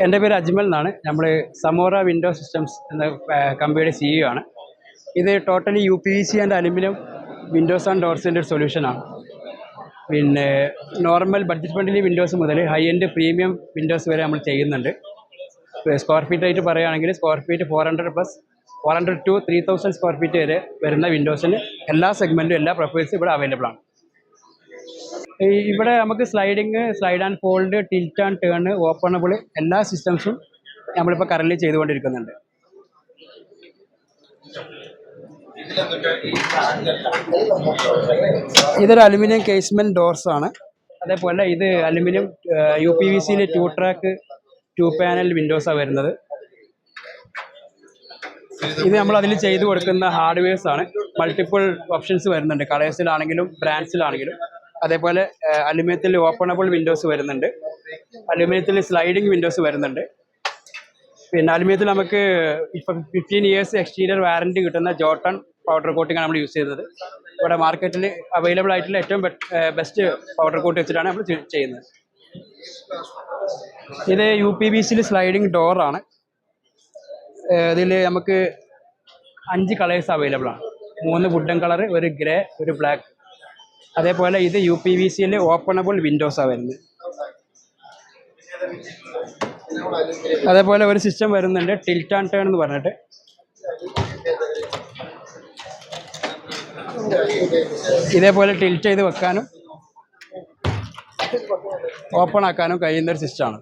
എൻ്റെ പേര് അജ്മൽ എന്നാണ്. നമ്മൾ സമോറ വിൻഡോ സിസ്റ്റംസ് എന്ന കമ്പനിയുടെ CEO ആണ്. ഇത് totally UPVC and aluminium windows and ഡോർസിൻ്റെ ഒരു സൊല്യൂഷനാണ്. പിന്നെ നോർമൽ ബഡ്ജറ്റ് ഫ്രണ്ട്ലി വിൻഡോസ് മുതൽ ഹൈ എൻഡ് പ്രീമിയം വിൻഡോസ് വരെ നമ്മൾ ചെയ്യുന്നുണ്ട്. സ്ക്വയർ ഫീറ്റ് ആയിട്ട് പറയുകയാണെങ്കിൽ square feet 400 plus 400 to 3000 square feet വരെ വരുന്ന വിൻഡോസിന് എല്ലാ സെഗ്മെൻറ്റും എല്ലാ പ്രൊഫൈൽസും ഇവിടെ അവൈലബിൾ ആണ്. ഇവിടെ നമുക്ക് slide and fold, tilt and turn, openable എല്ലാ സിസ്റ്റംസും നമ്മളിപ്പോൾ കറൻറ്റ്ലി ചെയ്തുകൊണ്ടിരിക്കുന്നുണ്ട്. ഇതൊരു അലുമിനിയം കേസ്മെൻറ്റ് ഡോർസ് ആണ്. അതേപോലെ ഇത് അലുമിനിയം UPVCയിൽ 2 ട്രാക്ക് 2 പാനൽ വിൻഡോസാണ് വരുന്നത്. ഇത് നമ്മൾ അതിൽ ചെയ്തു കൊടുക്കുന്ന ഹാർഡ്വെയർസ് ആണ്. മൾട്ടിപ്പിൾ ഓപ്ഷൻസ് വരുന്നുണ്ട്, കളേഴ്സിലാണെങ്കിലും ബ്രാൻഡ്സിലാണെങ്കിലും. അതേപോലെ അലുമിനിയത്തിൽ ഓപ്പണബിൾ വിൻഡോസ് വരുന്നുണ്ട്, അലുമിനിയത്തിൽ സ്ലൈഡിങ് വിൻഡോസ് വരുന്നുണ്ട്. പിന്നെ അലുമിനിയത്തിൽ നമുക്ക് ഇപ്പം 15 years എക്സ്റ്റീരിയർ വാറൻറ്റി കിട്ടുന്ന ജോട്ടൺ പൗഡർ കോട്ടിങ്ങാണ് നമ്മൾ യൂസ് ചെയ്യുന്നത്. ഇവിടെ മാർക്കറ്റിൽ അവൈലബിൾ ആയിട്ടുള്ള ഏറ്റവും ബെസ്റ്റ് പൗഡർ കോട്ട് വെച്ചിട്ടാണ് നമ്മൾ ചെയ്യുന്നത്. ഇത് UPVCയിൽ സ്ലൈഡിങ് ഡോറാണ്. ഇതിൽ നമുക്ക് 5 കളേഴ്സ് അവൈലബിൾ ആണ്. 3 വുഡൻ കളർ, ഒരു ഗ്രേ, ഒരു ബ്ലാക്ക്. അതേപോലെ ഇത് UPVCയിൽ ഓപ്പണബിൾ വിൻഡോസാണ് വരുന്നത്. അതേപോലെ ഒരു സിസ്റ്റം വരുന്നുണ്ട് ടിൽറ്റ് ആൻഡ് ടേൺ എന്ന് പറഞ്ഞിട്ട്. ഇതേപോലെ ടിൽറ്റ് ചെയ്ത് വെക്കാനും ഓപ്പൺ ആക്കാനും കഴിയുന്ന ഒരു സിസ്റ്റമാണ്.